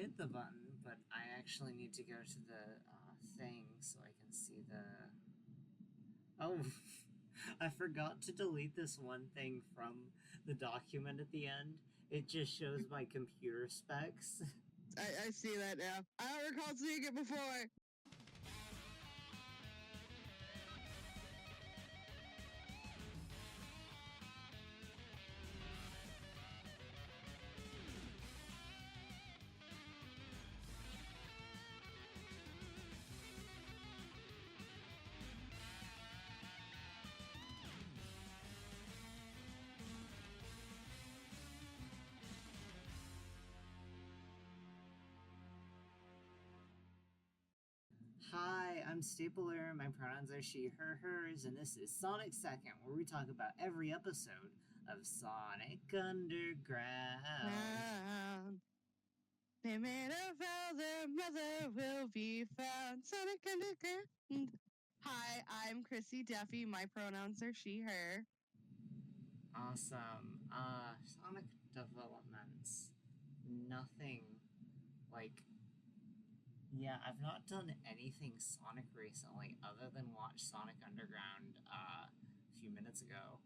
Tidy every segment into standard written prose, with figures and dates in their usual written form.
hit the button, but I actually need to go to the thing so I can see the... Oh, I forgot to delete this one thing from the document at the end. It just shows my computer specs. I see that now. I don't recall seeing it before. Hi, I'm Stapler. My pronouns are she, her, hers, and this is Sonic Second, where we talk about every episode of Sonic Underground. They made a vow their mother will be found. Sonic Underground. Hi, I'm Chrissy Duffy. My pronouns are she, her. Awesome. Sonic developments. Nothing like... Yeah, I've not done anything Sonic recently other than watch Sonic Underground a few minutes ago.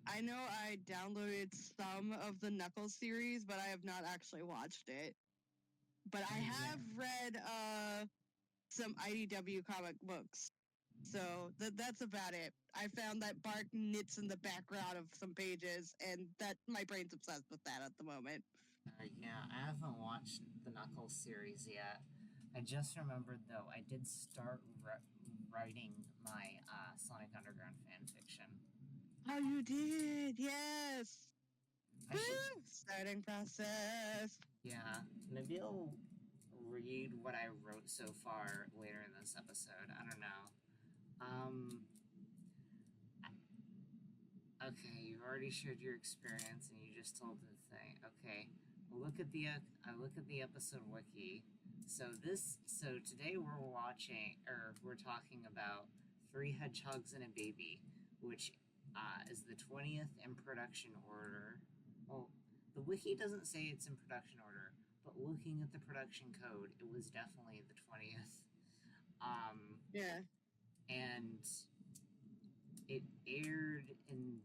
I know I downloaded some of the Knuckles series, but I have not actually watched it. But I have read some IDW comic books. So that's about it. I found that Bart knits in the background of some pages, and that my brain's obsessed with that at the moment. Yeah, I haven't watched the Knuckles series yet. I just remembered, though, I did start writing my Sonic Underground fanfiction. Oh, you did? Yes! Starting process. Yeah, maybe I'll read what I wrote so far later in this episode. I don't know. Okay, you've already shared your experience and you just told the thing. Okay, I look at the episode wiki. So today we're talking about Three Hedgehogs and a Baby, which is the 20th in production order. Well, the wiki doesn't say it's in production order, but looking at the production code, it was definitely the 20th. Yeah. And it aired in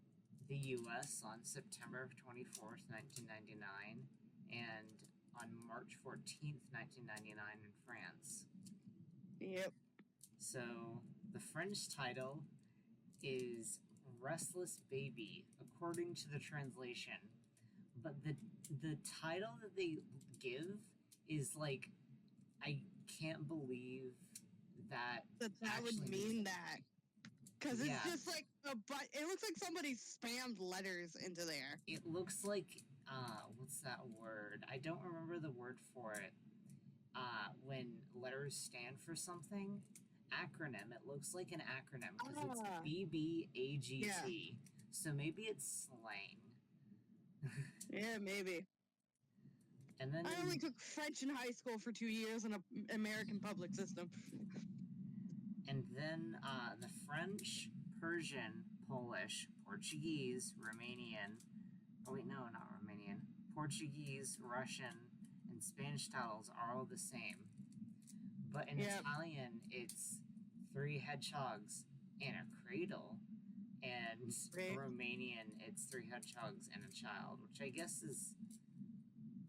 the US on September 24th, 1999, and on March 14th, 1999 in France. Yep. So the French title is Restless Baby, according to the translation. But the title that they give is like, I can't believe that would mean that. Because it's just like it looks like somebody spammed letters into there. It looks like, what's that word? I don't remember the word for it. When letters stand for something. Acronym. It looks like an acronym because it's BBAGT. Yeah. So maybe it's slang. Yeah, maybe. And then I only took French in high school for 2 years in an American public system. And then the French, Persian, Polish, Portuguese, Romanian... Oh, wait, no, not Romanian. Portuguese, Russian, and Spanish titles are all the same. But in Italian, it's Three Hedgehogs and a Cradle. And Romanian, it's Three Hedgehogs and a Child, which I guess is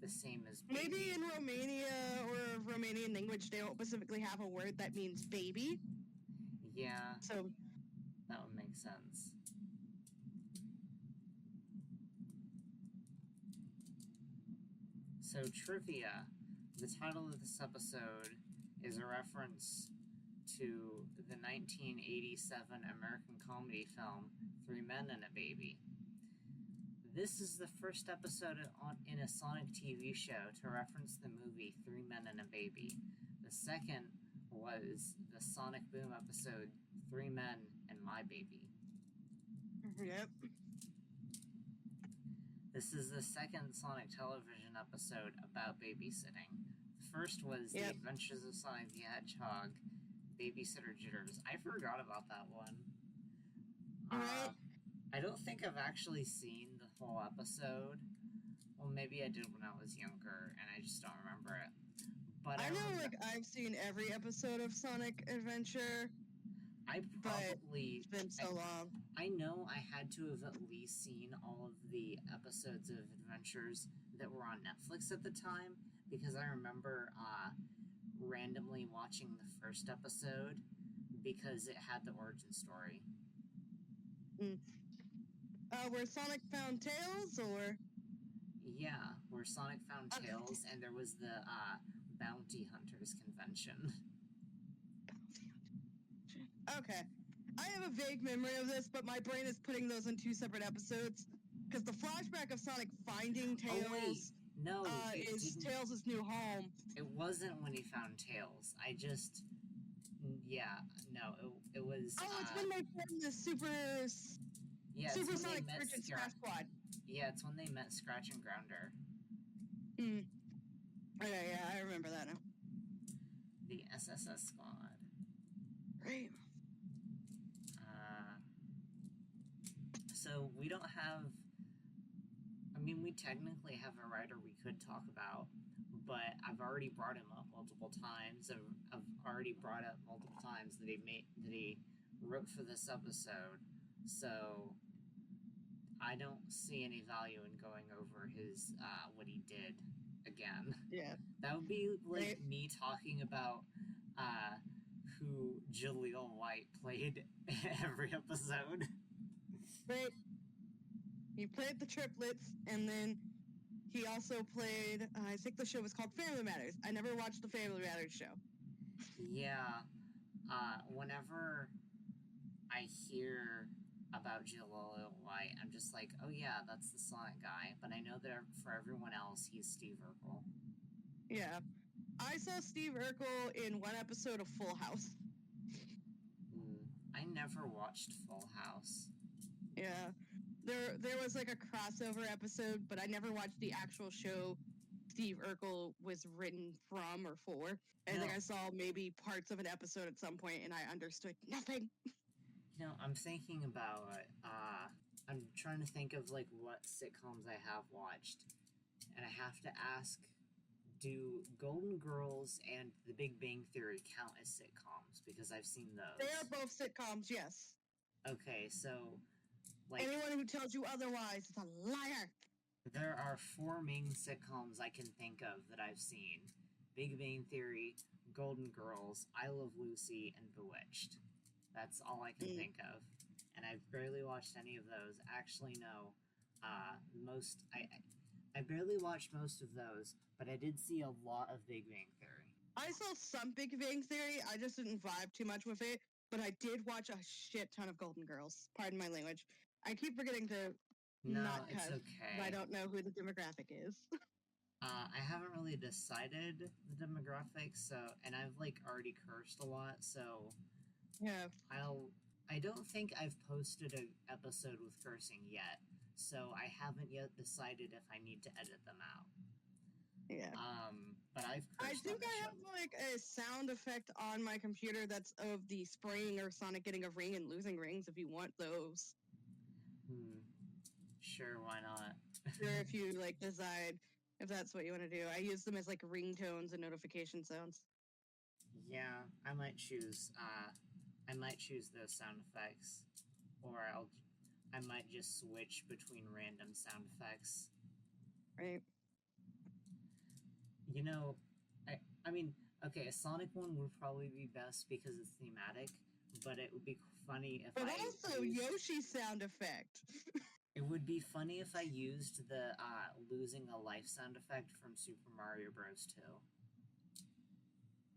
the same as baby. Maybe in Romania or Romanian language, they don't specifically have a word that means baby. Yeah. So that would make sense. So, trivia. The title of this episode is a reference to the 1987 American comedy film Three Men and a Baby. This is the first episode in a Sonic TV show to reference the movie Three Men and a Baby. The second was the Sonic Boom episode Three Men and My Baby. Yep. This is the second Sonic television episode about babysitting. The first was The Adventures of Sonic the Hedgehog, Babysitter Jitters. I forgot about that one. I don't think I've actually seen the whole episode. Well, Well, maybe I did when I was younger, and I just don't remember it. But I know, like, I've seen every episode of Sonic Adventure, but it's been so long. I know I had to have at least seen all of the episodes of Adventures that were on Netflix at the time, because I remember randomly watching the first episode because it had the origin story. Where Sonic found Tails, or? Yeah, where Sonic found Tails, and there was the Bounty Hunters convention. Okay. I have a vague memory of this, but my brain is putting those in two separate episodes. Because the flashback of Sonic finding Tails is Tails' new home. It wasn't when he found Tails. It was... Oh, it's when they formed the Super Sonic Search and Smash Squad. Yeah, it's when they met Scratch and Grounder. Okay, yeah, I remember that now. The SSS Squad. Right. So we don't have... I mean, we technically have a writer we could talk about, but I've already brought him up multiple times. I've already brought up multiple times that he wrote for this episode. So I don't see any value in going over his what he did again. Yeah. That would be like me talking about who Jaleel White played every episode. Right. He played the triplets, and then he also played, I think the show was called Family Matters. I never watched the Family Matters show. Yeah. Whenever I hear about Jaleel White, I'm just like, oh yeah, that's the Sonic guy. But I know that for everyone else, he's Steve Urkel. Yeah. I saw Steve Urkel in one episode of Full House. I never watched Full House. Yeah. There was like a crossover episode, but I never watched the actual show Steve Urkel was written from or for. I think I saw maybe parts of an episode at some point, and I understood nothing. I'm thinking about I'm trying to think of like what sitcoms I have watched, and I have to ask, do Golden Girls and The Big Bang Theory count as sitcoms? Because I've seen those. They are both sitcoms, yes. Okay, so like, anyone who tells you otherwise is a liar. There are 4 main sitcoms I can think of that I've seen: Big Bang Theory, Golden Girls, I Love Lucy, and Bewitched. That's all I can think of, and I've barely watched any of those. Actually, no. I barely watched most of those, but I did see a lot of Big Bang Theory. I saw some Big Bang Theory. I just didn't vibe too much with it, but I did watch a shit ton of Golden Girls. Pardon my language. I keep forgetting to not cuss. It's okay. I don't know who the demographic is. I haven't really decided the demographics, and I've like already cursed a lot, so yeah. I don't think I've posted an episode with cursing yet, so I haven't yet decided if I need to edit them out. Yeah. But I've cursed. I think I have like a sound effect on my computer that's of the spraying or Sonic getting a ring and losing rings. If you want those. Sure, why not? Or if you like decide if that's what you want to do. I use them as like ringtones and notification sounds. Yeah, I might choose those sound effects, or I might just switch between random sound effects. Right. I mean, okay, a Sonic one would probably be best because it's thematic, but it would be funny if But also Yoshi sound effect. It would be funny if I used the losing a life sound effect from Super Mario Bros. 2.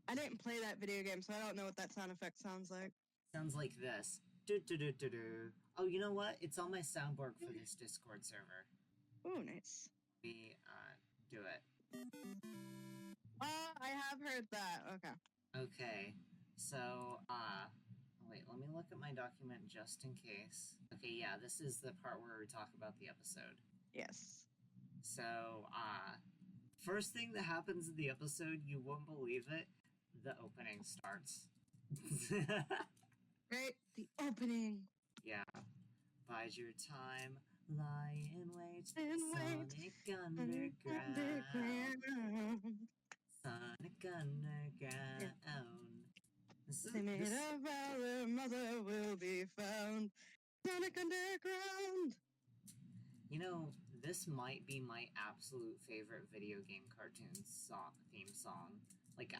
I didn't play that video game, so I don't know what that sound effect sounds like. Sounds like this. Do-do-do-do-do. Oh, you know what? It's on my soundboard for this Discord server. Oh, nice. We do it. I have heard that. Okay. Okay. So, wait, let me look at my document just in case. Okay, yeah, this is the part where we talk about the episode. Yes. So, first thing that happens in the episode, you won't believe it, the opening starts. Right? The opening. Yeah. Bide your time, Lie in wait, And Sonic Underground. Sonic Underground. They made a vow their mother will be found. Sonic Underground. You know, this might be my absolute favorite video game cartoon theme song. Like,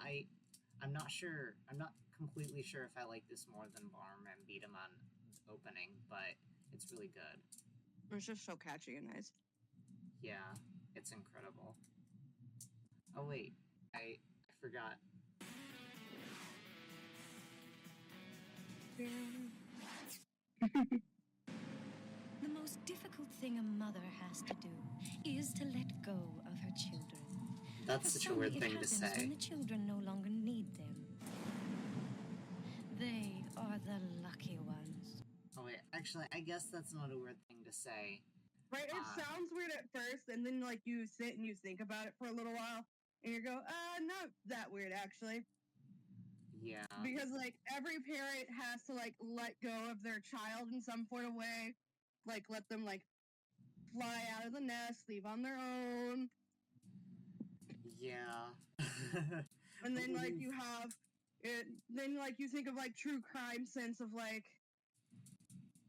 I'm not sure, I'm not completely sure if I like this more than Bomberman Beat 'em on opening, but it's really good. It's just so catchy and nice. Yeah, it's incredible. Oh wait, I forgot. The most difficult thing a mother has to do is to let go of her children. That's such a weird thing to say. When the children no longer need them. They are the lucky ones. Oh wait, actually, I guess that's not a weird thing to say. Right, it sounds weird at first, and then like you sit and you think about it for a little while, and you go, not that weird actually. Yeah. Because like every parent has to like let go of their child in some sort of way, like let them like fly out of the nest, leave on their own. Yeah. And then like you have it, then like you think of like true crime sense of like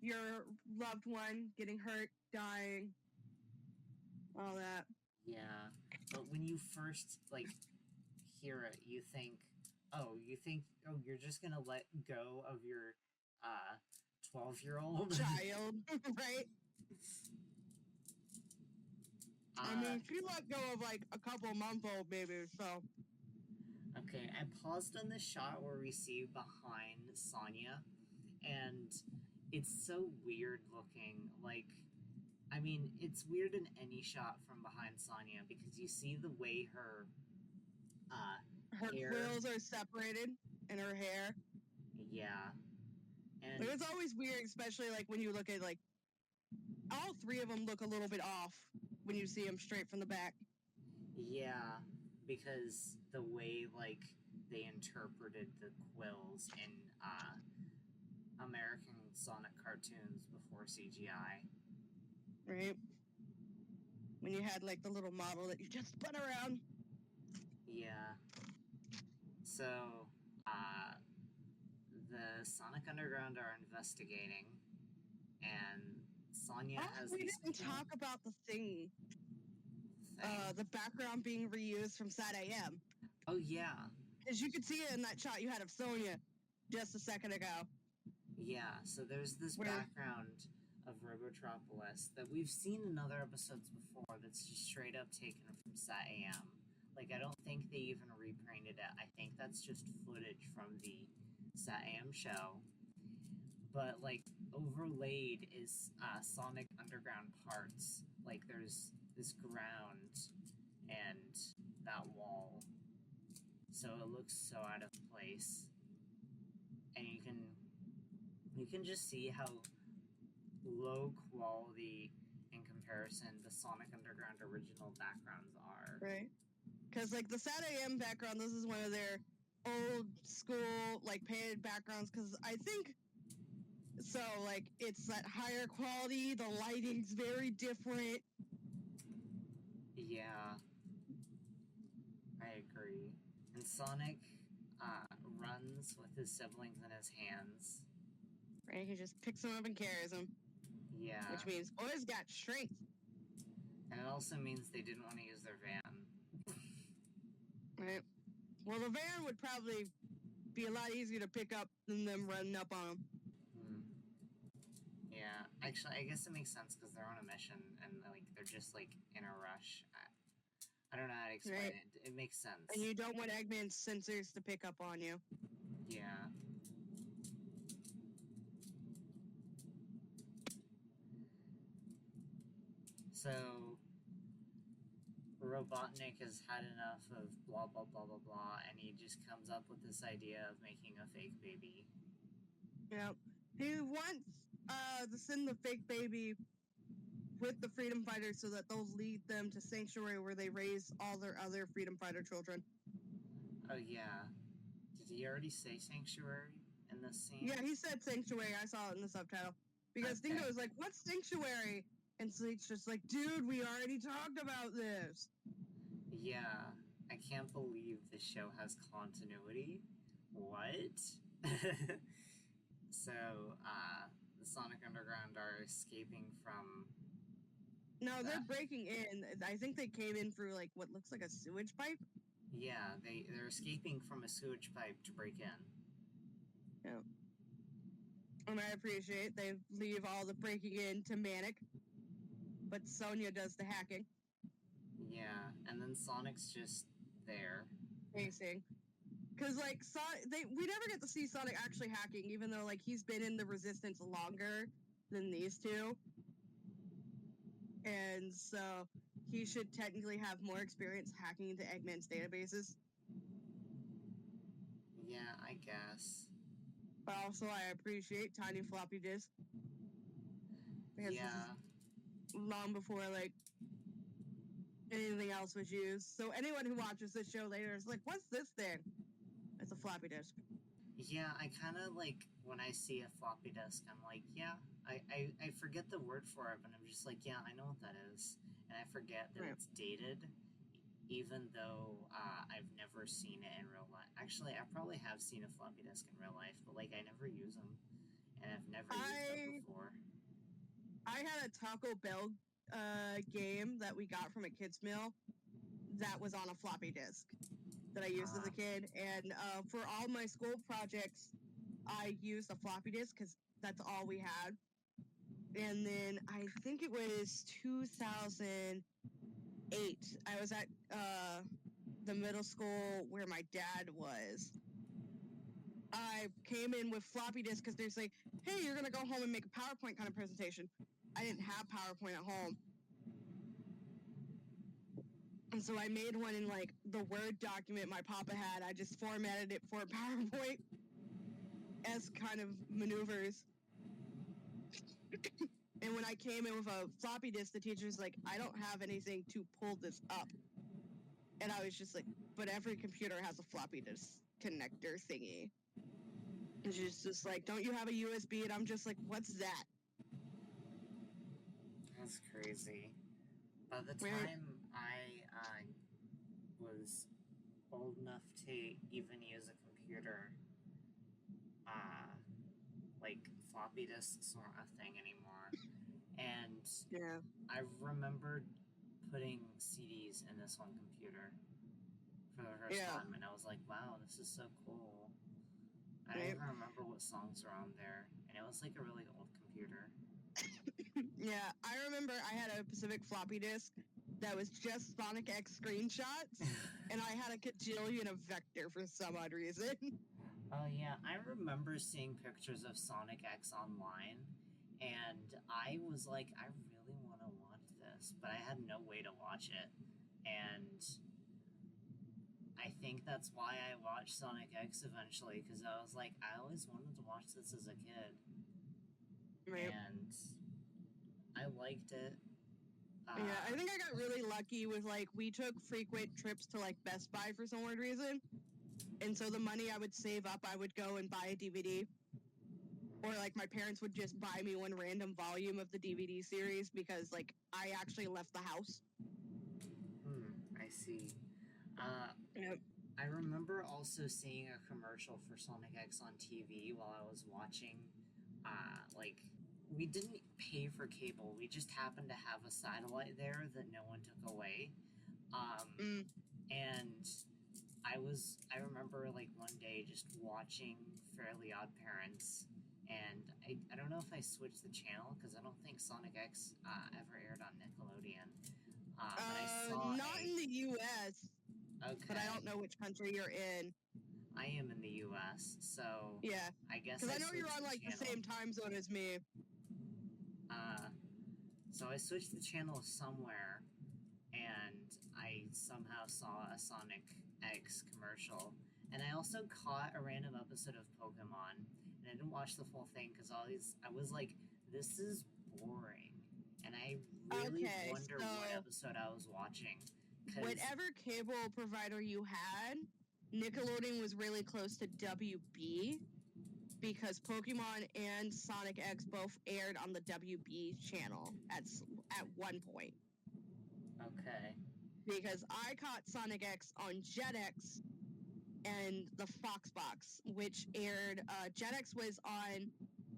your loved one getting hurt, dying, all that. Yeah, but when you first like hear it, you think, oh, you're just gonna let go of your 12-year-old child, right? I mean, she let go of like a couple-month-old baby, so. Okay, I paused on the shot where we see behind Sonya, and it's so weird looking. Like, I mean, it's weird in any shot from behind Sonya because you see the way her hair... quills are separated in her hair. Yeah. And it's always weird, especially like when you look at like all three of them look a little bit off when you see them straight from the back. Yeah, because the way like they interpreted the quills in American Sonic cartoons before CGI. Right. When you had like the little model that you just spun around. Yeah. So, the Sonic Underground are investigating, and Sonya has we these... didn't talk about the thing. The background being reused from Sad AM. Oh, yeah. As you could see it in that shot you had of Sonya just a second ago. Yeah, so there's this background of Robotropolis that we've seen in other episodes before that's just straight up taken from Sat AM. Like, I don't think they even reprinted it. I think that's just footage from the Sat AM show. But, like, overlaid is Sonic Underground parts. Like, there's this ground and that wall. So it looks so out of place. And you can just see how low quality in comparison the Sonic Underground original backgrounds are. Right. Because, like, the Sat AM background, this is one of their old school, like, painted backgrounds, because I think, so, like, it's that higher quality, the lighting's very different. Yeah. I agree. And Sonic runs with his siblings in his hands. Right, he just picks them up and carries them. Yeah. Which means boys got strength. And it also means they didn't want to use their van. Right. Well, the van would probably be a lot easier to pick up than them running up on them. Yeah. Actually, I guess it makes sense because they're on a mission and, like, they're just, like, in a rush. I don't know how to explain it. It makes sense. And you don't want Eggman's sensors to pick up on you. Yeah. So, Robotnik has had enough of blah, blah, blah, blah, blah, and he just comes up with this idea of making a fake baby. Yeah. He wants to send the fake baby with the freedom fighters so that they'll lead them to Sanctuary where they raise all their other freedom fighter children. Oh, yeah. Did he already say Sanctuary in this scene? Yeah, he said Sanctuary. I saw it in the subtitle. Because Dingo was like, what's Sanctuary? And Sonic's just like, dude, we already talked about this. Yeah, I can't believe this show has continuity. What? So, the Sonic Underground are escaping from... No, they're breaking in. I think they came in through, like, what looks like a sewage pipe. Yeah, they're escaping from a sewage pipe to break in. Yeah. And I appreciate they leave all the breaking in to Manic. But Sonya does the hacking. Yeah, and then Sonic's just there. Pacing. Because, like, we never get to see Sonic actually hacking, even though, like, he's been in the Resistance longer than these two. And so he should technically have more experience hacking into Eggman's databases. Yeah, I guess. But also, I appreciate tiny floppy disk. Because Yeah. this is long before, like, anything else was used. So anyone who watches this show later is like, what's this thing? It's a floppy disk. Yeah, I kind of, like, when I see a floppy disk, I'm like, yeah, I forget the word for it, but I'm just like, yeah, I know what that is. And I forget that it's dated, even though I've never seen it in real life. Actually, I probably have seen a floppy disk in real life, but, like, I never use them. And I've never used them before. I had a Taco Bell game that we got from a kid's meal that was on a floppy disk that I used as a kid. And for all my school projects, I used a floppy disk because that's all we had. And then I think it was 2008. I was at the middle school where my dad was. I came in with floppy disk because there's like, hey, you're going to go home and make a PowerPoint kind of presentation. I didn't have PowerPoint at home. And so I made one in, like, the Word document my papa had. I just formatted it for PowerPoint-esque kind of maneuvers. And when I came in with a floppy disk, the teacher's like, I don't have anything to pull this up. And I was just like, but every computer has a floppy disk connector thingy. And she's just like, don't you have a USB? And I'm just like, what's that? That's crazy. By the time I was old enough to even use a computer, like, floppy disks weren't a thing anymore. And I remembered putting CDs in this one computer for the first time, and I was like, wow, this is so cool. I don't even remember what songs were on there, and it was like a really old computer. Yeah, I remember I had a Pacific floppy disk that was just Sonic X screenshots, and I had a cajillion of Vector for some odd reason. Oh yeah, I remember seeing pictures of Sonic X online, and I was like, I really want to watch this, but I had no way to watch it, and I think that's why I watched Sonic X eventually, because I was like, I always wanted to watch this as a kid. And I liked it. Yeah, I think I got really lucky with, like, we took frequent trips to, like, Best Buy for some weird reason. And so the money I would save up, I would go and buy a DVD. Or, like, my parents would just buy me one random volume of the DVD series because, like, I actually left the house. I see. I remember also seeing a commercial for Sonic X on TV while I was watching, like, we didn't pay for cable, we just happened to have a satellite there that no one took away. And I remember, like, one day just watching Fairly Odd Parents, and I don't know if I switched the channel, because I don't think Sonic X ever aired on Nickelodeon. But I saw not in the U.S. Okay. But I don't know which country you're in. I am in the U.S., so yeah, I guess because I know you're on, like, the same time zone as me. So I switched the channel somewhere, and I somehow saw a Sonic X commercial, and I also caught a random episode of Pokemon, and I didn't watch the full thing because I was like, this is boring, and I really wonder what episode I was watching. Whatever cable provider you had, Nickelodeon was really close to WB, because Pokemon and Sonic X both aired on the WB channel at one point. Okay. Because I caught Sonic X on Jetix and the Fox Box, which aired. Jetix was on,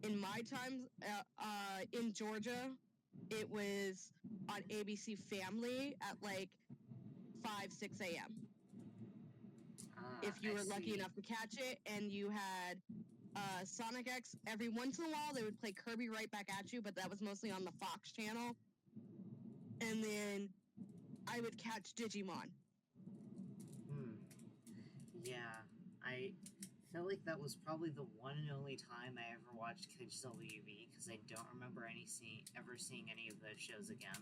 in my time in Georgia, it was on ABC Family at like 5, 6 a.m. If you I were lucky see. enough to catch it, and you had Sonic X. Every once in a while, they would play Kirby Right Back at You, but that was mostly on the Fox channel. And then I would catch Digimon. Yeah, I felt like that was probably the one and only time I ever watched Kids WB, because I don't remember ever seeing any of those shows again.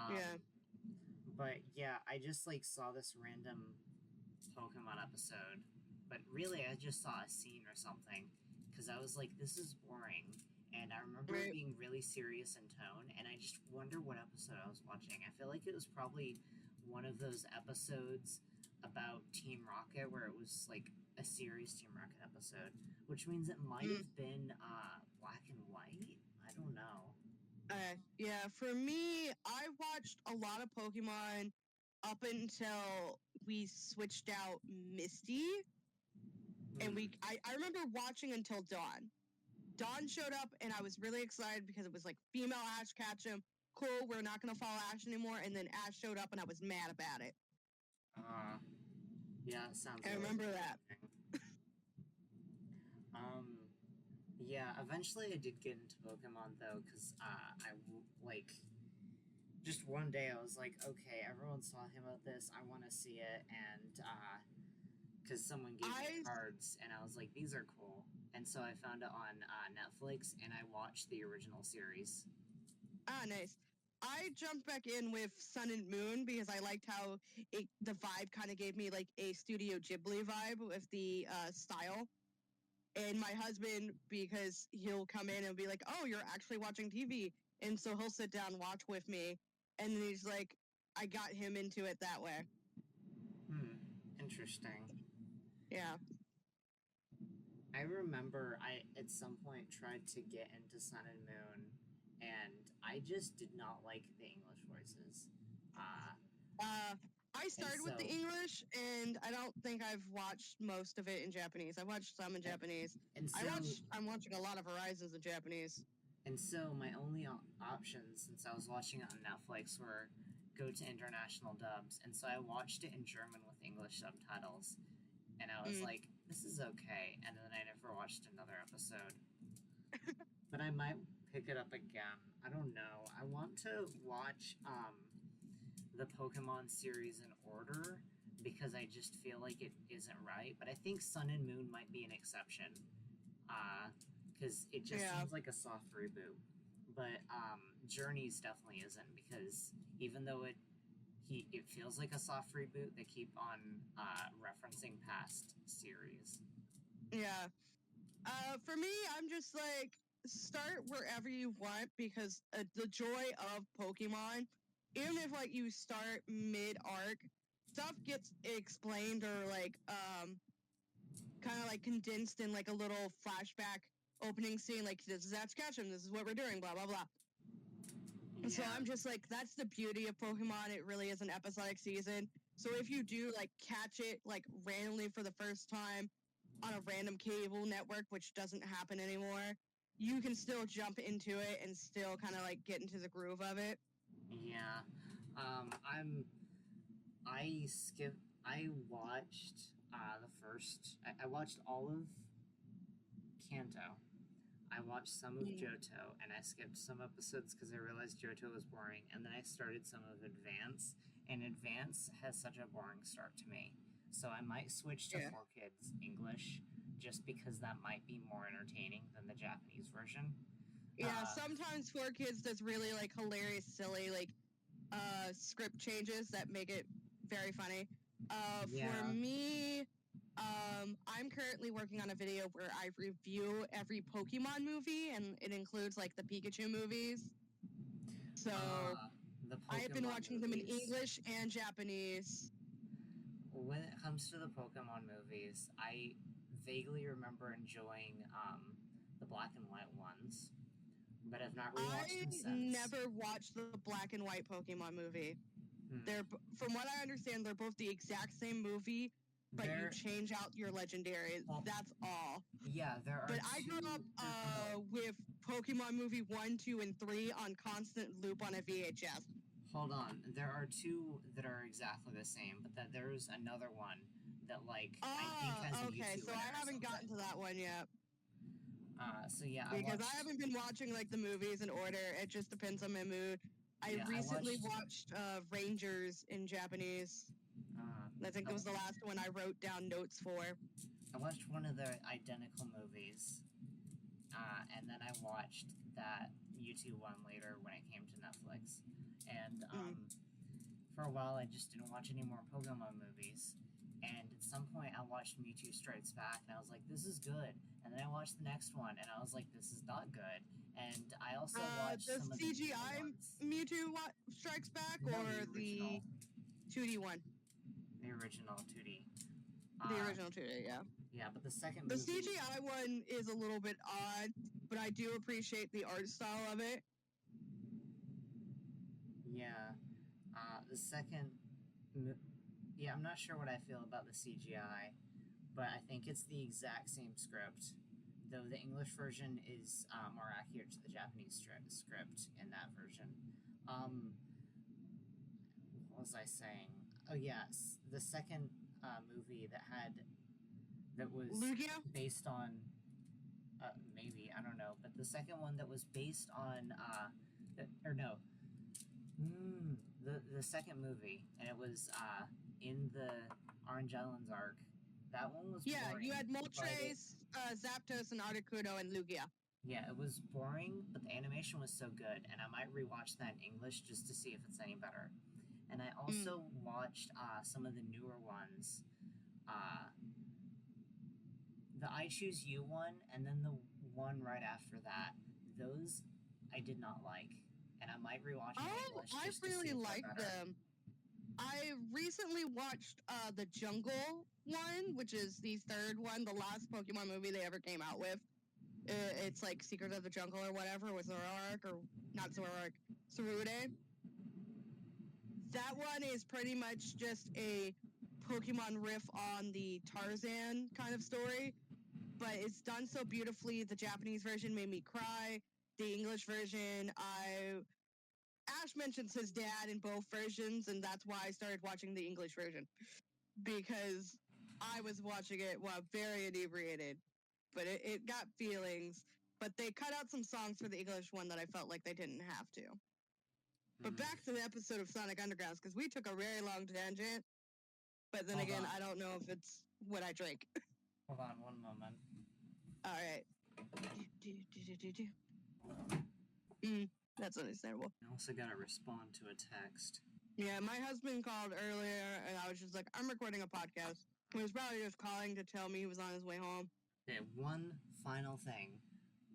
Yeah. But yeah, I just like saw this random Pokemon episode, but really I just saw a scene or something, because I was like, this is boring. And I remember it Right. being really serious in tone, and I just wonder what episode I was watching. I feel like it was probably one of those episodes about Team Rocket where it was like a serious Team Rocket episode, which means it might have been black and white. I don't know. Yeah, for me, I watched a lot of Pokemon up until we switched out Misty. And I remember watching until Dawn. Dawn showed up, and I was really excited because it was like female Ash Ketchum. Cool, we're not going to follow Ash anymore. And then Ash showed up, and I was mad about it. Yeah, it sounds. I remember that. Yeah, eventually I did get into Pokemon though, because just one day I was like, okay, everyone's talking about this, I want to see it, and because someone gave me cards, and I was like, these are cool, and so I found it on Netflix, and I watched the original series. Ah, nice. I jumped back in with Sun and Moon because I liked how the vibe kind of gave me like a Studio Ghibli vibe with the style. And my husband, because he'll come in and be like, oh, you're actually watching TV. And so he'll sit down and watch with me. And then he's like, I got him into it that way. Interesting. Yeah. I remember I, at some point, tried to get into Sun and Moon, and I just did not like the English voices. I started with the English, and I don't think I've watched most of it in Japanese. I watched some in Japanese. I'm watching a lot of Horizons in Japanese. And so my only options, since I was watching it on Netflix, were go to international dubs. And so I watched it in German with English subtitles. And I was like, this is okay. And then I never watched another episode. But I might pick it up again. I don't know. I want to watch the Pokemon series in order, because I just feel like it isn't right. But I think Sun and Moon might be an exception. Because it just seems like a soft reboot. But Journeys definitely isn't, because even though it feels like a soft reboot, they keep on referencing past series. Yeah. For me, I'm just like, start wherever you want, because the joy of Pokemon, even if like you start mid-arc, stuff gets explained or like kind of like condensed in like a little flashback opening scene, like, this is Ash Ketchum, this is what we're doing, blah blah blah. Yeah. So I'm just like, that's the beauty of Pokemon. It really is an episodic season. So if you do like catch it like randomly for the first time on a random cable network, which doesn't happen anymore, you can still jump into it and still kind of like get into the groove of it. Yeah. I watched I watched all of Kanto. I watched some of Johto, and I skipped some episodes because I realized Johto was boring, and then I started some of Advance, and Advance has such a boring start to me. So I might switch to 4Kids English, just because that might be more entertaining than the Japanese version. Yeah, sometimes 4Kids does really like hilarious, silly like script changes that make it very funny. For me, I'm currently working on a video where I review every Pokemon movie, and it includes like the Pikachu movies. So I have been watching them in English and Japanese. When it comes to the Pokemon movies, I vaguely remember enjoying the black and white ones. but I've not rewatched them I since. never watched the black and white Pokemon movie. They're, from what I understand, they're both the exact same movie, but you change out your legendary. That's all. Yeah, there are. But I grew up with Pokemon movie 1, 2, and 3 on constant loop on a VHS. Hold on, there are 2 that are exactly the same, but then there's another one that I think has a okay, YouTube so I haven't gotten to that one yet. So yeah, because I haven't been watching like the movies in order. It just depends on my mood. I recently watched Rangers in Japanese. I think it was the last one I wrote down notes for. I watched one of the identical movies, and then I watched that YouTube one later when it came to Netflix. And for a while, I just didn't watch any more Pokemon movies. And at some point, I watched Mewtwo Strikes Back, and I was like, this is good. And then I watched the next one, and I was like, this is not good. And I also watched the some of CGI Mewtwo Strikes Back, or the 2D one? The original 2D. The original 2D, yeah. Yeah, but the second The movie... CGI one is a little bit odd, but I do appreciate the art style of it. Yeah. The second... Yeah, I'm not sure what I feel about the CGI, but I think it's the exact same script, though the English version is more accurate to the Japanese script in that version. What was I saying? Oh, yes, the second movie that was Lugia? based on... maybe, I don't know, but the second one that was based on... The second movie, and it was in the Orange Islands arc. That one was boring. You had Moltres, Zapdos, and Articuno, and Lugia. Yeah, it was boring, but the animation was so good, and I might rewatch that in English just to see if it's any better. And I also watched some of the newer ones. The I Choose You one, and then the one right after that. Those I did not like. And I might rewatch them in English just to see if they're like better. them. I recently watched the Jungle one, which is the third one, the last Pokemon movie they ever came out with. It's like Secret of the Jungle or whatever with Zoroark, or not Zoroark, Sarude. That one is pretty much just a Pokemon riff on the Tarzan kind of story, but it's done so beautifully. The Japanese version made me cry. The English version, Ash mentions his dad in both versions, and that's why I started watching the English version. Because I was watching it while very inebriated. But it got feelings. But they cut out some songs for the English one that I felt like they didn't have to. But back to the episode of Sonic Underground, because we took a very long tangent. But then again, I don't know if it's what I drink. Hold on one moment. All right. That's understandable. I also gotta respond to a text. Yeah, my husband called earlier, and I was just like, I'm recording a podcast. He was probably just calling to tell me he was on his way home. Okay, one final thing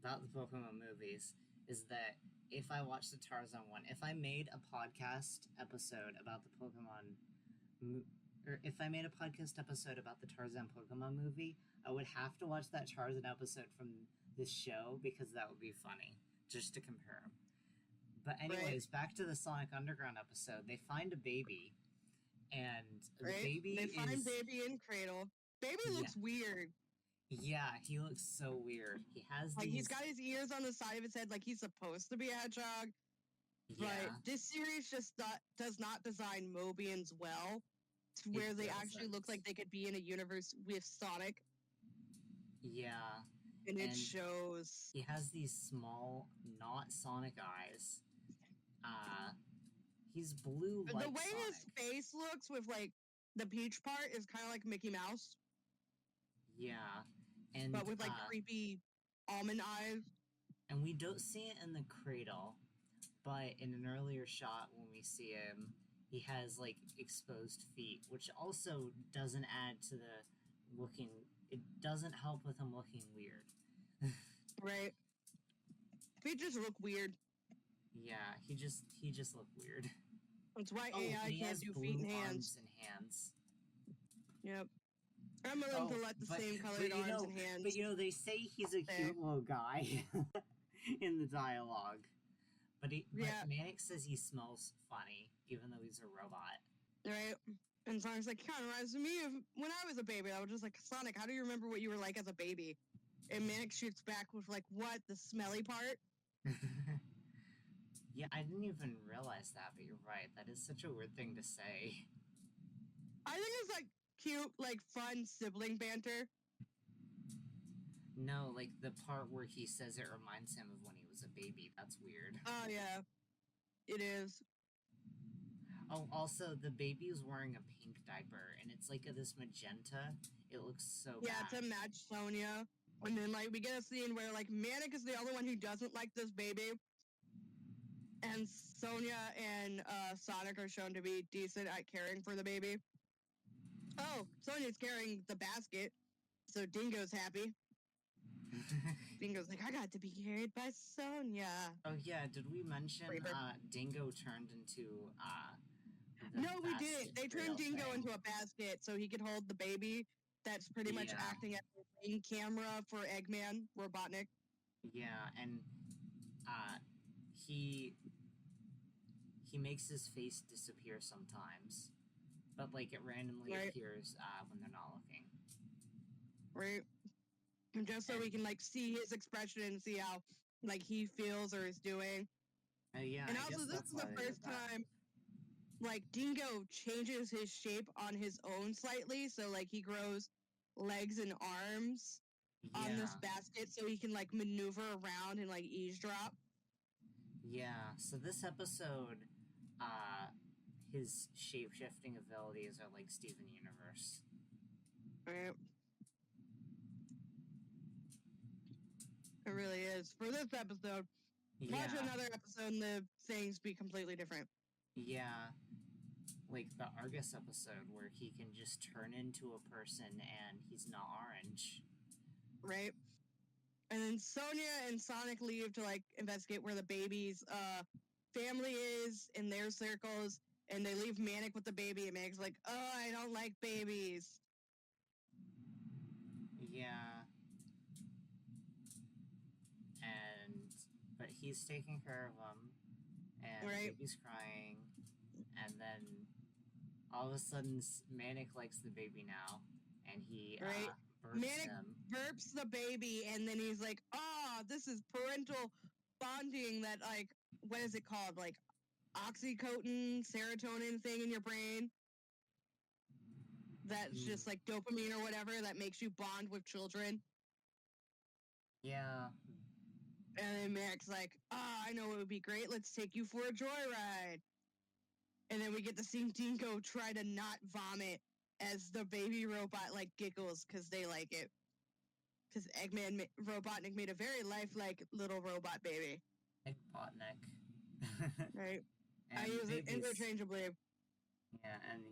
about the Pokemon movies is that if I watch the Tarzan one, if I made a podcast episode about the Pokemon... or if I made a podcast episode about the Tarzan Pokemon movie, I would have to watch that Tarzan episode from this show, because that would be funny, just to compare them. But anyways, back to the Sonic Underground episode. They find a baby, and the baby They find baby in cradle. Baby looks weird. Yeah, he looks so weird. He has like he's got his ears on the side of his head, like he's supposed to be a hedgehog. Yeah. But this series just does not design Mobians well, to where they actually look like they could be in a universe with Sonic. Yeah. And it shows. He has these small, not Sonic eyes. He's blue like the way Sonic. his face looks with, like, the peach part is kind of like Mickey Mouse. Yeah. And but with, like, creepy almond eyes. And we don't see it in the cradle, but in an earlier shot when we see him, he has, like, exposed feet, which also doesn't add to the looking... It doesn't help with him looking weird. Right. He just look weird. Yeah, he just looked weird. That's why AI can't do feet and hands. Yep. I'm willing to let the same colored arms and hands. But they say he's a cute little guy. in the dialogue. But Yeah. Manic says he smells funny, even though he's a robot. Right? And Sonic's like, kind of reminds me of when I was a baby. I was just like, Sonic, how do you remember what you were like as a baby? And Manic shoots back with like, what? The smelly part? Yeah, I didn't even realize that, but you're right. That is such a weird thing to say. I think it's like cute, like fun sibling banter. No, like the part where he says it reminds him of when he was a baby. That's weird. Oh, yeah. It is. Oh, also, the baby is wearing a pink diaper, and it's like this magenta. It looks so Yeah, bad. to match Sonia. And then, like, we get a scene where, like, Manic is the only one who doesn't like this baby. And Sonia and Sonic are shown to be decent at caring for the baby. Oh, Sonia's carrying the basket, so Dingo's happy. Dingo's like, I got to be carried by Sonia. Oh yeah, did we mention Dingo turned into No, we didn't. They turned Dingo into a basket so he could hold the baby that's pretty much acting as a main camera for Eggman, Robotnik. Yeah, and he makes his face disappear sometimes. But like it randomly appears when they're not looking. Right. And just so we can like see his expression and see how like he feels or is doing. Yeah. And also this is the first time like Dingo changes his shape on his own slightly, so like he grows legs and arms on this basket so he can like maneuver around and like eavesdrop. Yeah, so this episode, his shape-shifting abilities are like Steven Universe. Right. It really is. For this episode, watch another episode and the things be completely different. Yeah. Like the Argus episode where he can just turn into a person and he's not orange. Right. And then Sonia and Sonic leave to like investigate where the baby's family is in their circles, and they leave Manic with the baby, and Manic's like, oh, I don't like babies. Yeah. But he's taking care of him, and the baby's crying, and then all of a sudden Manic likes the baby now, and he burps Manic him. Burps the baby, and then he's like, this is parental bonding that, like, what is it called? Like, oxytocin, serotonin thing in your brain. That's just like dopamine or whatever that makes you bond with children. Yeah. And then Manic's like, I know it would be great. Let's take you for a joyride. And then we get to see Dingo try to not vomit as the baby robot, like, giggles because they like it. Because Robotnik made a very lifelike little robot baby. Robotnik. Right. I use it interchangeably. Yeah, and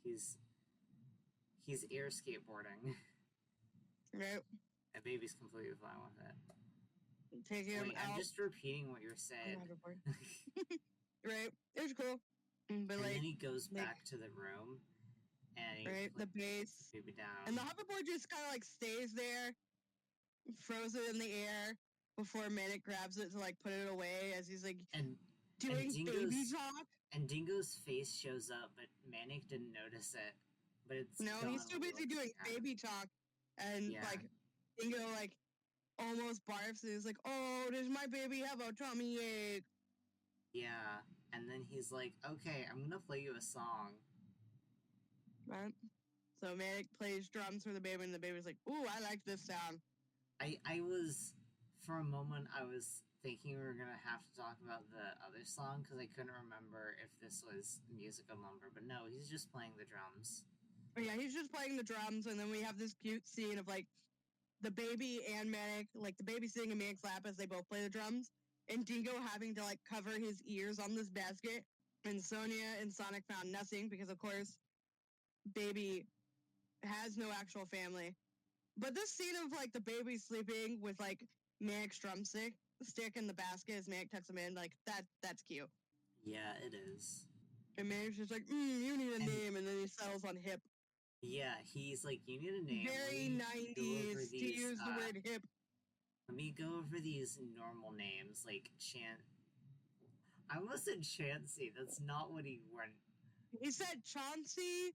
he's air skateboarding. Right. The baby's completely fine with it. Take him out. I'm just repeating what you're saying. Right. It's cool. But and then he goes back to the room and he the base baby down. And the hoverboard just kinda like stays there, frozen in the air before Manic grabs it to like put it away as he's like doing baby talk. And Dingo's face shows up, but Manic didn't notice it. But it's he's too busy doing baby talk, and like Dingo like almost barfs and he's like, oh, does my baby have a tummy ache? Yeah, and then he's like, okay, I'm gonna play you a song. Right. So Manic plays drums for the baby, and the baby's like, ooh, I like this sound. I was, for a moment, I was thinking we were gonna have to talk about the other song, because I couldn't remember if this was musical number, but no, he's just playing the drums. Yeah, he's just playing the drums, and then we have this cute scene of, like, the baby and Manic, like, the baby sitting in Manic's lap as they both play the drums, and Dingo having to, like, cover his ears on this basket, and Sonia and Sonic found nothing, because, of course, baby has no actual family. But this scene of, like, the baby sleeping with, like, Manic's drumstick in the basket as Manic tucks him in, like, that's cute. Yeah, it is. And Manic's just like, you need a name, and then he settles on hip. Yeah, he's like, you need a name. Very 90s to use the word hip. Let me go over these normal names, like I almost said Chansey. That's not what he went. He said Chauncey,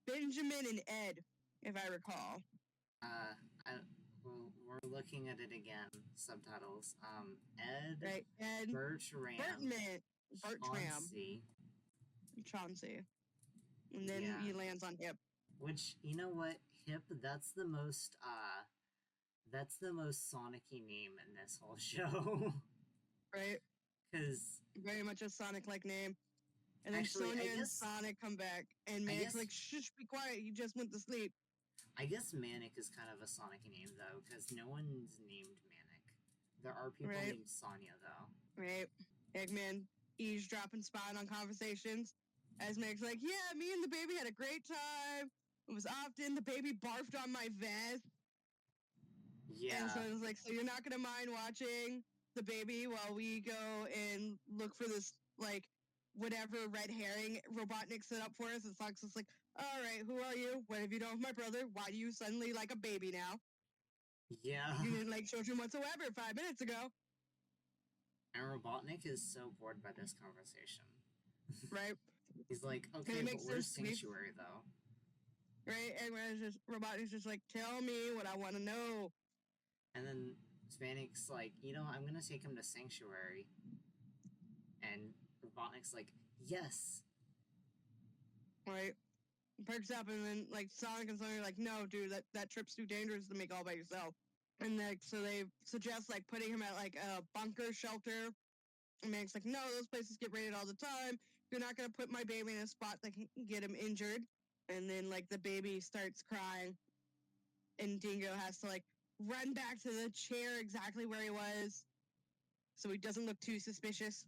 Benjamin, and Ed, if I recall. I, we're looking at it again. Subtitles. Ed, Right? Ed, Bertram, Bertram, Chauncey. And then he lands on Hip. Which, you know what? Hip, that's the most Sonic-y name in this whole show. Right? Because very much a Sonic-like name. And then actually, Sonya and Sonic come back, and Manic's like, "Shh, be quiet! He just went to sleep." I guess Manic is kind of a Sonic name though, because no one's named Manic. There are people named Sonya though. Right. Eggman eavesdropping, spying on conversations. As Manic's like, "Yeah, me and the baby had a great time. It was often the baby barfed on my vest." Yeah. And so it was like, "So you're not gonna mind watching the baby while we go and look for this like whatever red herring Robotnik set up for us?" And Fox is like, "All right, who are you? What have you done with my brother? Why do you suddenly like a baby now? Yeah. You didn't like children whatsoever 5 minutes ago." And Robotnik is so bored by this conversation. Right. He's like, "Okay, but where's Sanctuary though?" Right, and Robotnik's just like, "Tell me what I want to know." And then Spanic's like, "I'm gonna take him to Sanctuary." And Robotnik's like, "Yes." Right. Perks up, and then like Sonic and Sonic are like, "No, dude, that trip's too dangerous to make all by yourself." And like, so they suggest like putting him at like a bunker shelter. And Manic's like, "No, those places get raided all the time. You're not gonna put my baby in a spot that can get him injured." And then like the baby starts crying, and Dingo has to like run back to the chair exactly where he was, so he doesn't look too suspicious.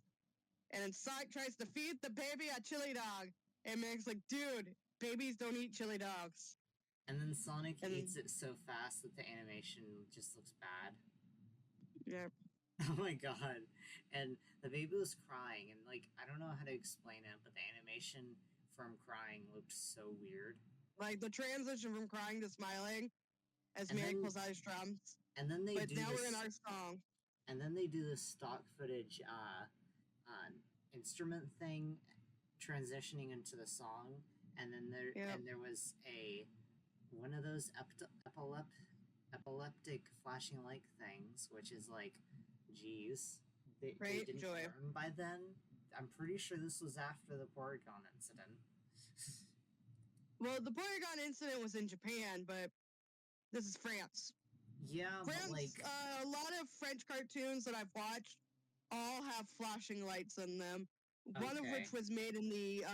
And then Sonic tries to feed the baby a chili dog, and Manic's like, "Dude, babies don't eat chili dogs." And then Sonic eats it so fast that the animation just looks bad. Yeah. Oh my god. And the baby was crying, and like, I don't know how to explain it, but the animation from crying looked so weird. Like the transition from crying to smiling as Manic pulls out his drums. And then but now we're in our song. And then they do this stock footage instrument thing transitioning into the song, and then there was one of those epileptic flashing light things, which is like, geez, they didn't learn by then. I'm pretty sure this was after the Porygon incident. Well, the Porygon incident was in Japan, but this is France. Yeah, France, but like a lot of French cartoons that I've watched all have flashing lights in them. One of which was made in the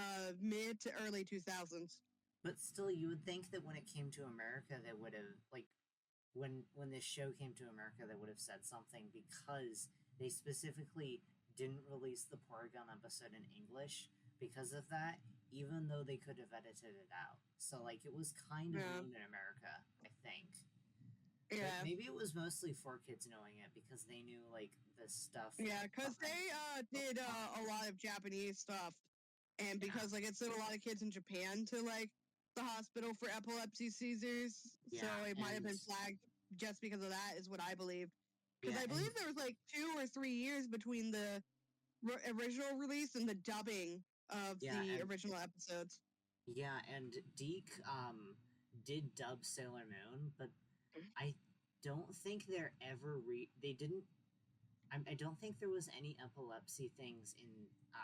mid to early 2000s. But still, you would think that when it came to America, they would have like when this show came to America, they would have said something, because they specifically didn't release the Porygon episode in English because of that, even though they could have edited it out. So like, it was kind of known in America, I think. Yeah. But maybe it was mostly for kids knowing it because they knew like the stuff. Yeah, because they did a lot of Japanese stuff, and because like it sent a lot of kids in Japan to like the hospital for epilepsy seizures, so it might have been flagged just because of that, is what I believe. Because I believe there was like 2 or 3 years between the original release and the dubbing of the original episodes. Yeah, and Deke did dub Sailor Moon, but I don't think they didn't. I don't think there was any epilepsy things in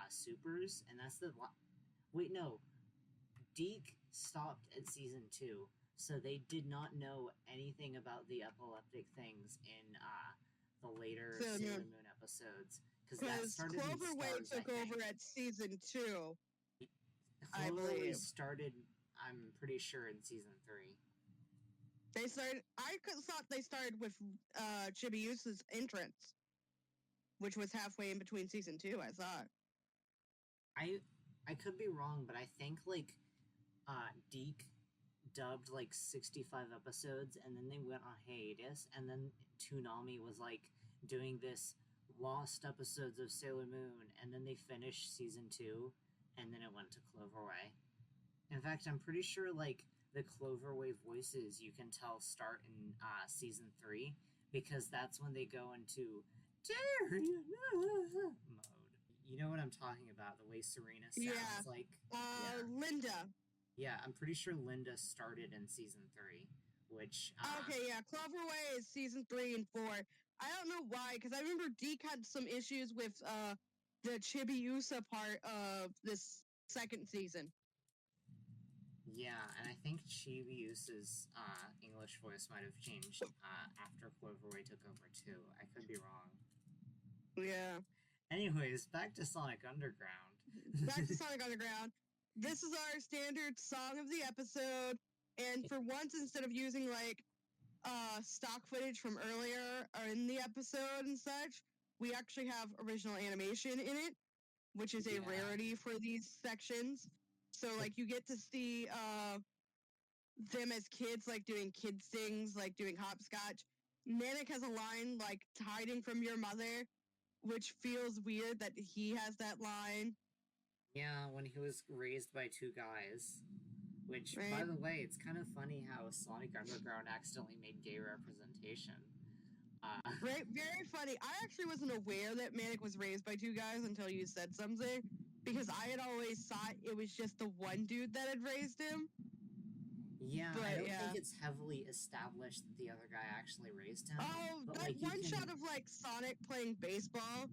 Supers, and that's the. Wait, no. Deke stopped at season 2, so they did not know anything about the epileptic things in the later Sailor Moon episodes, because Cloverway took over at season 2. I believe started. I'm pretty sure in season 3. They started. I thought they started with Chibiusa's entrance, which was halfway in between season 2. I thought. I could be wrong, but I think like Deke dubbed like 65 episodes, and then they went on hiatus, and then Toonami was like doing this lost episodes of Sailor Moon, and then they finished season 2, and then it went to Cloverway. In fact, I'm pretty sure like the Cloverway voices you can tell start in season 3, because that's when they go into Tyrion mode. You know what I'm talking about, the way Serena sounds like. Linda. Yeah, I'm pretty sure Linda started in season 3, which... okay, yeah, Cloverway is season 3 and 4. I don't know why, because I remember Deke had some issues with the Chibiusa part of this second season. Yeah, and I think Chibiusa's English voice might have changed after Cloverway took over too. I could be wrong. Yeah. Anyways, back to Sonic Underground. Back to Sonic Underground. This is our standard song of the episode, and for once, instead of using like stock footage from earlier or in the episode and such, we actually have original animation in it, which is a rarity for these sections. So like you get to see them as kids, like doing kid things, like doing hopscotch. Manic has a line like hiding from your mother, which feels weird that he has that line. Yeah, when he was raised by 2 guys. Which, by the way, it's kind of funny how Sonic Underground accidentally made gay representation. Right, very funny. I actually wasn't aware that Manic was raised by 2 guys until you said something, because I had always thought it was just the one dude that had raised him. Yeah, but, I don't think it's heavily established that the other guy actually raised him. Oh, but that one shot of like Sonic playing baseball,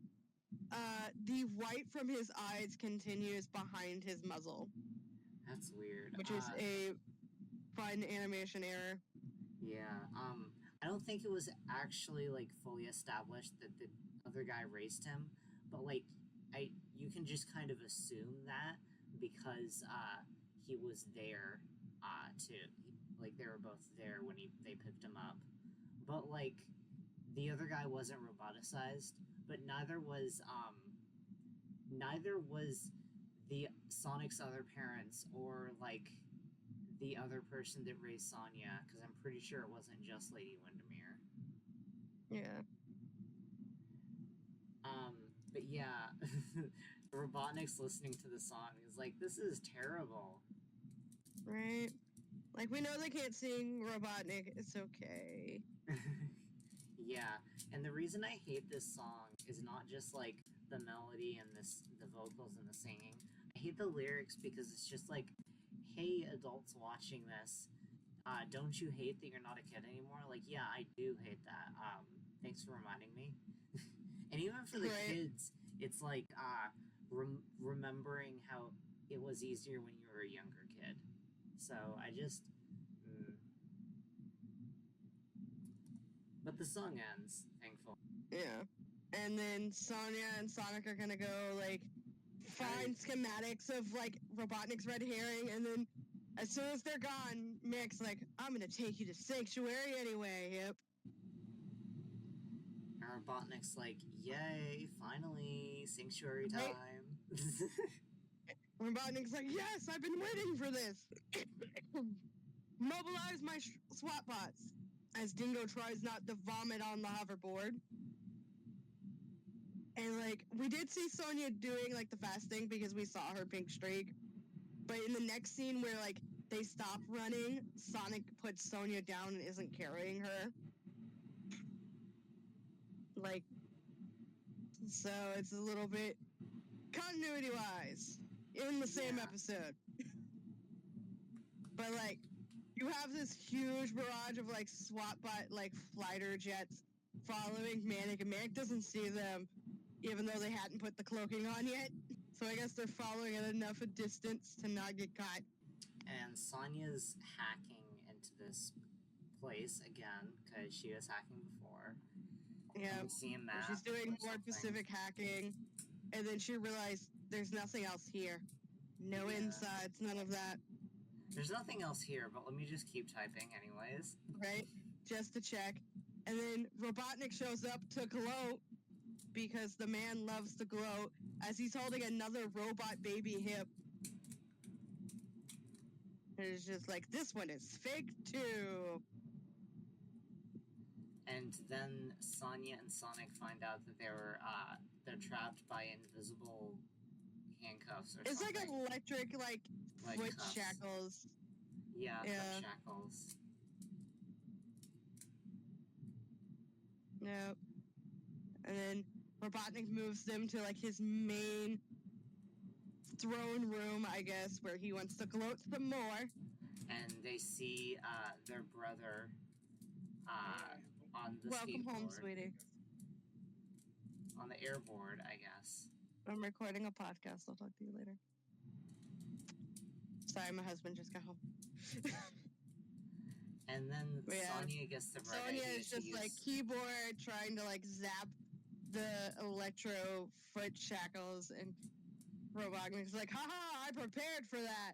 the white from his eyes continues behind his muzzle. That's weird. Which is a fun animation error. Yeah, I don't think it was actually like fully established that the other guy raised him, but like you can just kind of assume that because he was there like they were both there when they picked him up. But like the other guy wasn't roboticized, but neither was the Sonic's other parents or like the other person that raised Sonya, because I'm pretty sure it wasn't just Lady Windermere. Yeah. But yeah, Robotnik's listening to the song is like, this is terrible. Right. Like, we know they can't sing Robotnik. It's okay. Yeah, and the reason I hate this song is not just like the melody and the vocals and the singing. I hate the lyrics because it's just like, hey, adults watching this, don't you hate that you're not a kid anymore? Like, yeah, I do hate that. Thanks for reminding me. And even for the kids, it's like remembering how it was easier when you were a younger kid. So I just... But the song ends, thankfully. Yeah. And then Sonya and Sonic are gonna go, like, find schematics of, like, Robotnik's red herring, and then as soon as they're gone, Mick's like, I'm gonna take you to Sanctuary anyway, yep. And Robotnik's like, yay, finally, Sanctuary time. Robotnik's like, yes, I've been waiting for this. Mobilize my SWAT bots. As Dingo tries not to vomit on the hoverboard. And, like, we did see Sonya doing, like, the fast thing because we saw her pink streak. But in the next scene where, like, they stop running, Sonic puts Sonya down and isn't carrying her. Like, so it's a little bit continuity-wise in the same episode. But, like, you have this huge barrage of, like, SWAT bot, like, fighter jets following Manic, and Manic doesn't see them, even though they hadn't put the cloaking on yet. So I guess they're following at enough a distance to not get caught. And Sonya's hacking into this place again, because she was hacking before. Yeah, she's doing more Pacific hacking, and then she realized there's nothing else here. No insides, none of that. There's nothing else here, but let me just keep typing anyways. Right, just to check. And then Robotnik shows up to gloat, because the man loves to gloat, as he's holding another robot baby hip. And it's just like, this one is fake too. And then Sonya and Sonic find out that they're trapped by invisible handcuffs or something. It's like electric, like foot cuffs. shackles. Yeah, foot shackles. Yep. And then Robotnik moves them to like his main throne room, I guess, where he wants to gloat some more. And they see their brother on the Welcome skateboard. home, sweetie. On the airboard, I guess. I'm recording a podcast. I'll talk to you later. Sorry, my husband just got home. And then Sonya gets the right idea. Sonya is just like keyboard trying to like zap the electro foot shackles, and Robotnik's like, haha, I prepared for that.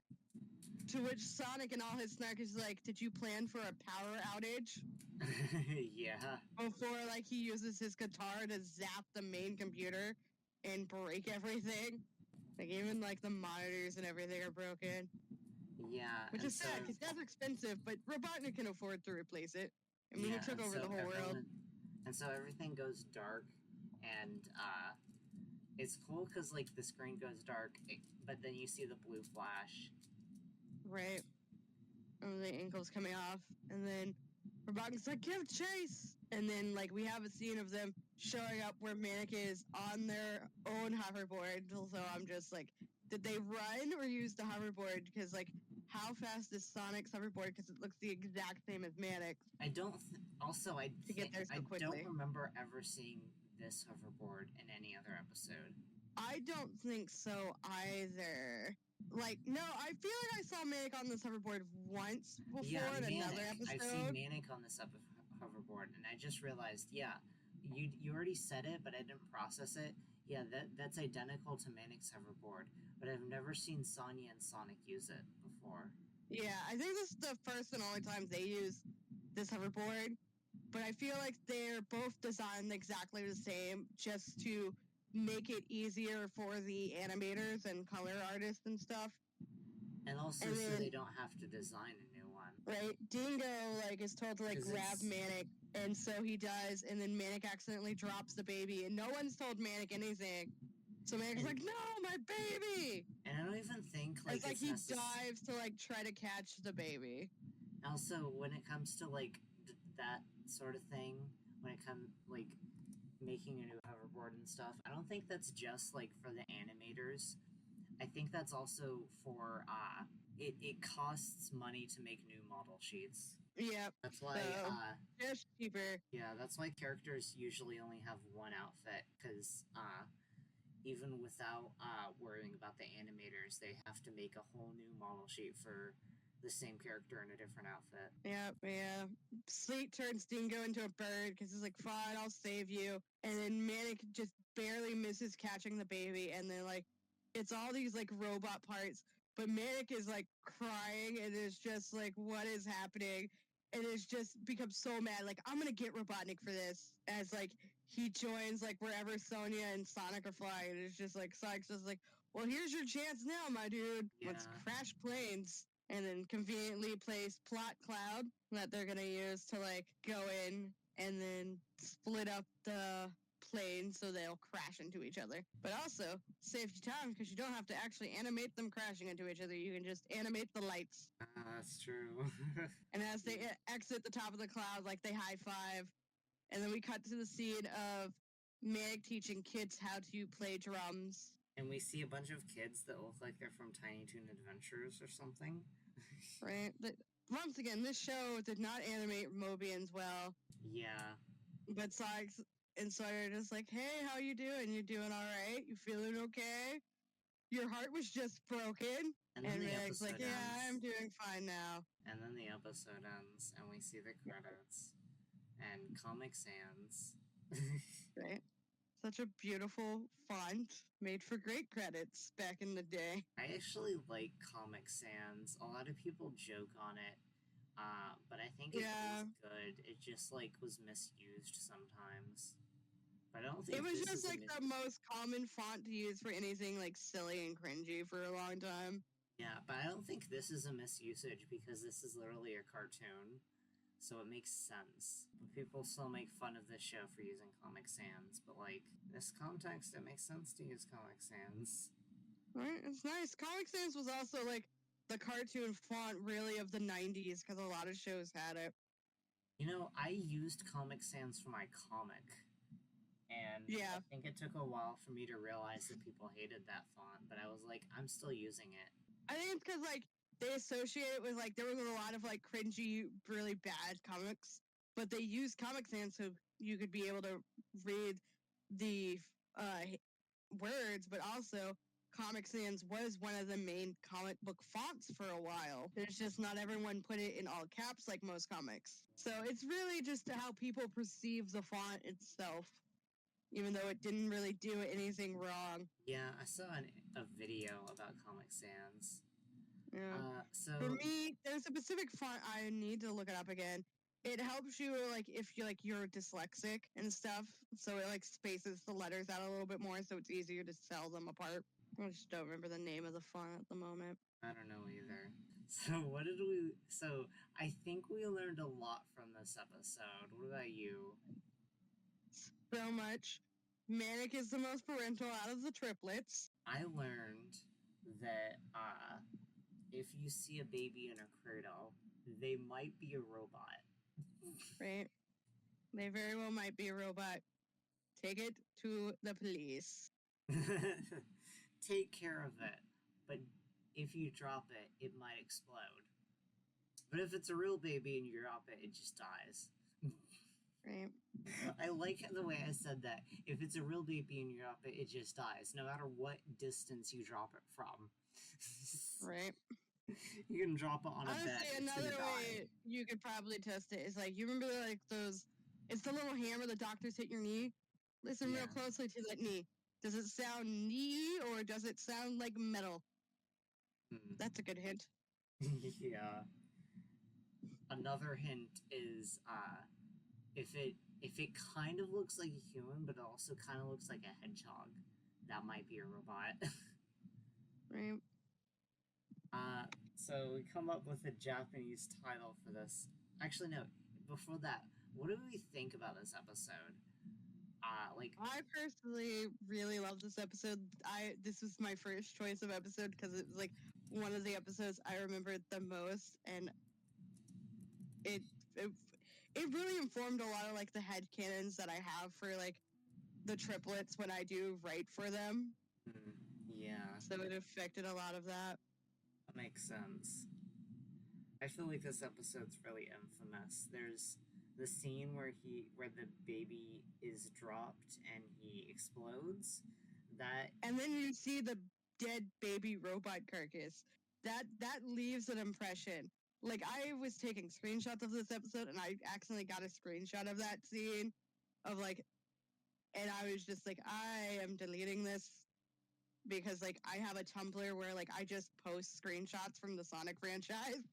To which Sonic and all his snark is like, did you plan for a power outage? Yeah. Before like he uses his guitar to zap the main computer and break everything. Like even like the monitors and everything are broken. Yeah. Which is sad because that's expensive, but Robotnik can afford to replace it. I mean, he took over the whole world. And so everything goes dark, and it's cool because like the screen goes dark, but then you see the blue flash. Right. And the ankle's coming off, and then Robotnik's like, give chase! And then like we have a scene of them showing up where Manic is on their own hoverboard. So I'm just like, did they run or use the hoverboard? Because like, how fast is Sonic's hoverboard? Because it looks the exact same as Manic's. I don't. Get there so quickly. I don't remember ever seeing this hoverboard in any other episode. I don't think so either. Like, no, I feel like I saw Manic on this hoverboard once before in another episode. I've seen Manic on this hoverboard, and I just realized, you already said it, but I didn't process it. Yeah, that's identical to Manic's hoverboard, but I've never seen Sonya and Sonic use it before. Yeah, I think this is the first and only time they use this hoverboard, but I feel like they're both designed exactly the same just to make it easier for the animators and color artists and stuff. And also so they don't have to design a new one. Right? Dingo, like, is told to, like, grab Manic, and so he does, and then Manic accidentally drops the baby, and no one's told Manic anything. So Manic's like, no, my baby! And I don't even think, like, it's like he dives to, like, try to catch the baby. Also, when it comes to, like, that sort of thing, when it comes, like, making a new hoverboard and stuff, I don't think that's just, like, for the animators. I think that's also for, it costs money to make new model sheets. Yep. That's why, just cheaper. Yeah, that's why characters usually only have one outfit, because, even without, worrying about the animators, they have to make a whole new model sheet for the same character in a different outfit. Yep, yeah. Sleet turns Dingo into a bird because he's like, fine, I'll save you. And then Manic just barely misses catching the baby. And then, like, it's all these, like, robot parts. But Manic is, like, crying and is just like, what is happening? And it's just becomes so mad. Like, I'm going to get Robotnik for this. As, like, he joins, like, wherever Sonya and Sonic are flying. And it's just like, Sonic's just like, well, here's your chance now, my dude. Yeah. Let's crash planes. And then conveniently place Plot Cloud that they're going to use to, like, go in and then split up the planes so they'll crash into each other. But also, saves you time because you don't have to actually animate them crashing into each other. You can just animate the lights. That's true. And as they exit the top of the cloud, like, they high five. And then we cut to the scene of Manic teaching kids how to play drums. And we see a bunch of kids that look like they're from Tiny Toon Adventures or something. Right? But once again, this show did not animate Mobians well. Yeah. But Sonic and Sawyer are just like, hey, how you doing? You doing all right? You feeling okay? Your heart was just broken. And then the Manic's like, episode ends. yeah, I'm doing fine now. And then the episode ends, and we see the credits. And Comic Sans. Right? Such a beautiful font, made for great credits back in the day. I actually like Comic Sans. A lot of people joke on it, but I think it was good. It just, like, was misused sometimes. But I don't think it was just, like, the most common font to use for anything, like, silly and cringy for a long time. Yeah, but I don't think this is a misusage because this is literally a cartoon. So it makes sense. But people still make fun of this show for using Comic Sans, but, like, this context, it makes sense to use Comic Sans. Right, it's nice. Comic Sans was also, like, the cartoon font, really, of the 90s, because a lot of shows had it. You know, I used Comic Sans for my comic, and Yeah. I think it took a while for me to realize that people hated that font, but I was like, I'm still using it. I think it's because like they associate it with like there was a lot of like cringy, really bad comics, but they used Comic Sans so you could be able to read the words, but also Comic Sans was one of the main comic book fonts for a while. There's just not everyone put it in all caps like most comics. So it's really just how people perceive the font itself, even though it didn't really do anything wrong. Yeah, I saw a video about Comic Sans. Yeah. So For me, there's a specific font I need to look it up again. It helps you like if you're dyslexic and stuff, so it like spaces the letters out a little bit more, so it's easier to tell them apart. I just don't remember the name of the font at the moment. I don't know either. So what did we? So I think we learned a lot from this episode. What about you? So much. Manic is the most parental out of the triplets. I learned that if you see a baby in a cradle, they might be a robot. Right? They very well might be a robot. Take it to the police. Take care of it, but if you drop it, it might explode. But if it's a real baby and you drop it, it just dies. Right? I like the way I said that. If it's a real baby and you drop it, it just dies, no matter what distance you drop it from. Right. You can drop it on a bed. Honestly, another way you could probably test it is like you remember like those. It's the little hammer the doctors hit your knee. Listen real Yeah. closely to that knee. Does it sound knee or does it sound like metal? That's a good hint. Yeah. Another hint is if it kind of looks like a human, but it also kind of looks like a hedgehog, that might be a robot. Right. So we come up with a Japanese title for this. Actually, no. Before that, what do we think about this episode? I personally really love this episode. This was my first choice of episode because it was like one of the episodes I remembered the most, and it really informed a lot of like the headcanons that I have for like the triplets when I do write for them. Yeah. So it affected a lot of that. That makes sense. I feel like this episode's really infamous. There's the scene where the baby is dropped and he explodes. And then you see the dead baby robot carcass. That leaves an impression. Like I was taking screenshots of this episode and I accidentally got a screenshot of that scene of like, and I was just like, I am deleting this because like I have a Tumblr where like I just post screenshots from the Sonic franchise.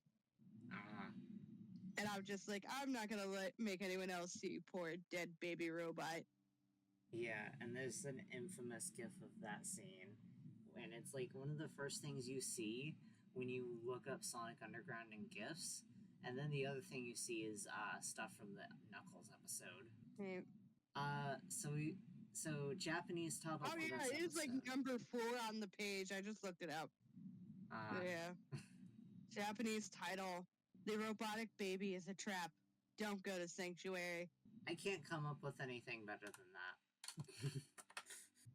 And I'm just like, I'm not gonna make anyone else see poor dead baby robot. Yeah, and there's an infamous gif of that scene. And it's like one of the first things you see when you look up Sonic Underground and GIFs. And then the other thing you see is stuff from the Knuckles episode. Right. So Japanese title. Oh yeah, it is like number 4 on the page. I just looked it up. Yeah. Japanese title. The robotic baby is a trap. Don't go to Sanctuary. I can't come up with anything better than that.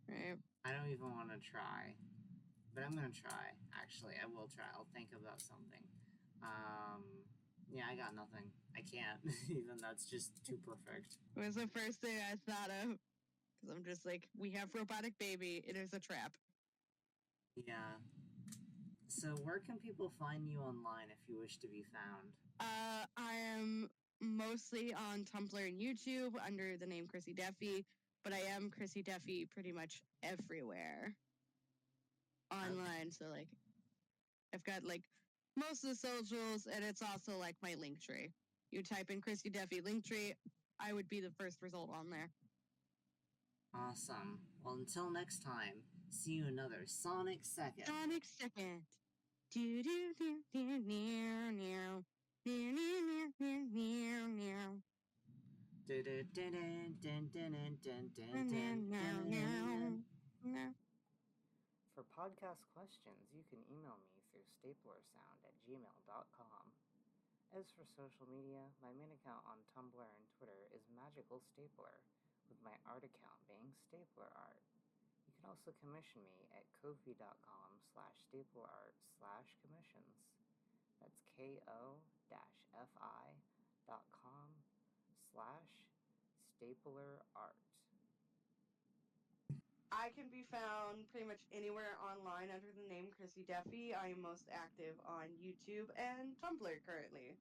Right. I don't even want to try. But I'm going to try. Actually, I will try. I'll think about something. Yeah, I got nothing. I can't. Even that's just too perfect. It was the first thing I thought of. Because I'm just like, we have robotic baby. It is a trap. Yeah. So where can people find you online if you wish to be found? I am mostly on Tumblr and YouTube under the name Chrissy Duffy, but I am Chrissy Duffy pretty much everywhere online. So like, I've got like most of the socials, and it's also like my link tree. You type in Chrissy Duffy link tree, I would be the first result on there. Awesome. Well, until next time, see you another Sonic Second. Sonic Second. Do do do do meow meow. For podcast questions, you can email me through staplersound@gmail.com. As for social media, my main account on Tumblr and Twitter is Magical Stapler, with my art account being Stapler Art. You can also commission me at ko-fi.com/staplerart/commissions. That's ko-fi.com/staplerart. I can be found pretty much anywhere online under the name Chrissy Duffy. I am most active on YouTube and Tumblr currently.